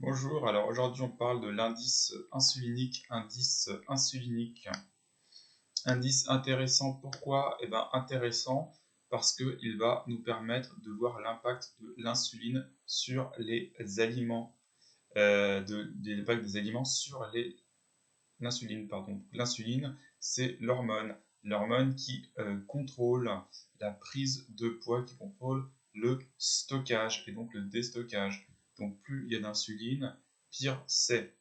Bonjour, alors aujourd'hui on parle de l'indice insulinique. Indice intéressant, pourquoi? Eh bien intéressant parce qu'il va nous permettre de voir l'impact de l'insuline sur les aliments, l'impact des aliments sur l'insuline, pardon. L'insuline, c'est l'hormone qui contrôle la prise de poids, qui contrôle le stockage et donc le déstockage. Donc plus il y a d'insuline, pire c'est.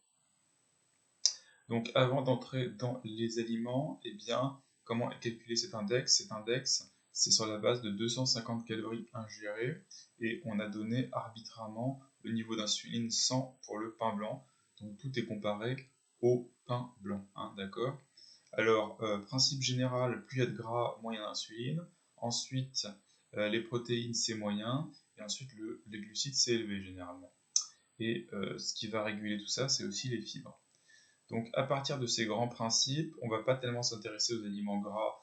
Donc avant d'entrer dans les aliments, eh bien, comment calculer cet index? Cet index, c'est sur la base de 250 calories ingérées et on a donné arbitrairement le niveau d'insuline 100 pour le pain blanc. Donc tout est comparé au pain blanc, hein, d'accord? Alors, principe général, plus il y a de gras, moins il y a d'insuline. Ensuite, les protéines, c'est moyen. Et ensuite, les glucides, c'est élevé généralement. Et ce qui va réguler tout ça, c'est aussi les fibres. Donc, à partir de ces grands principes, on ne va pas tellement s'intéresser aux aliments gras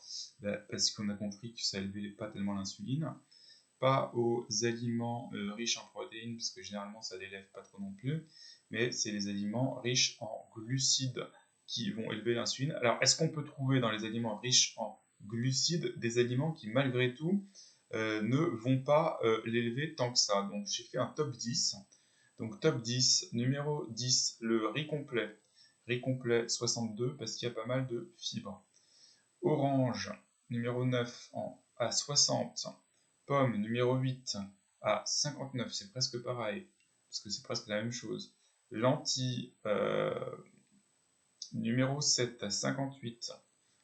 parce qu'on a compris que ça élevait pas tellement l'insuline. Pas aux aliments riches en protéines, parce que généralement ça l'élève pas trop non plus, mais c'est les aliments riches en glucides qui vont élever l'insuline. Alors, est-ce qu'on peut trouver dans les aliments riches en glucides des aliments qui, malgré tout, ne vont pas l'élever tant que ça? Donc, j'ai fait un top 10. Donc, top 10, numéro 10, le riz complet. Riz complet 62, parce qu'il y a pas mal de fibres. Orange, numéro 9 à 60. Pomme, numéro 8 à 59, c'est presque pareil, parce que c'est presque la même chose. Lentilles, numéro 7 à 58.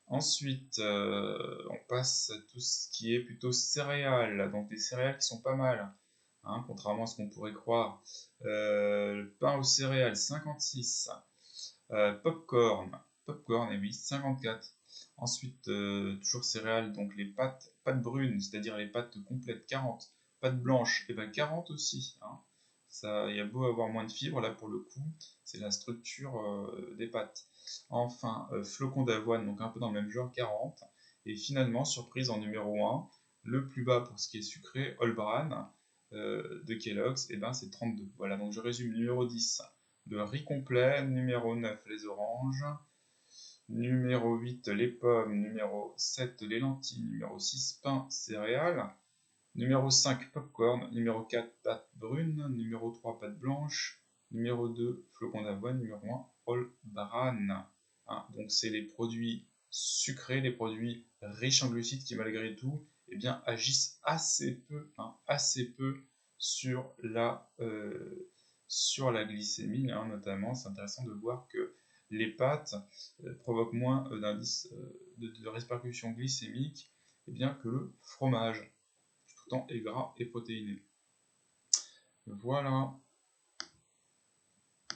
Ensuite, on passe à tout ce qui est plutôt céréales, donc des céréales qui sont pas mal, hein, contrairement à ce qu'on pourrait croire. Le pain aux céréales, 56. Popcorn, et oui, 54. Ensuite, toujours céréales, donc les pâtes brunes, c'est-à-dire les pâtes complètes, 40. Pâtes blanches, et ben 40 aussi, hein. Ça, il y a beau avoir moins de fibres, là pour le coup, c'est la structure des pâtes. Enfin, flocons d'avoine, donc un peu dans le même genre, 40. Et finalement, surprise en numéro 1, le plus bas pour ce qui est sucré, All Bran de Kellogg's, et ben c'est 32. Voilà, donc je résume: numéro 10, le riz complet, numéro 9, les oranges, numéro 8, les pommes, numéro 7, les lentilles, numéro 6, pain, céréales, numéro 5, popcorn, numéro 4, pâte brune, numéro 3, pâte blanche, numéro 2, flocons d'avoine, numéro 1, All Bran. Hein, donc c'est les produits sucrés, les produits riches en glucides qui malgré tout eh bien, agissent assez peu, hein, sur la glycémie, hein, notamment. C'est intéressant de voir que les pâtes provoquent moins d'indices de répercussions glycémiques eh bien, que le fromage, qui tout le temps est gras et protéiné. Voilà.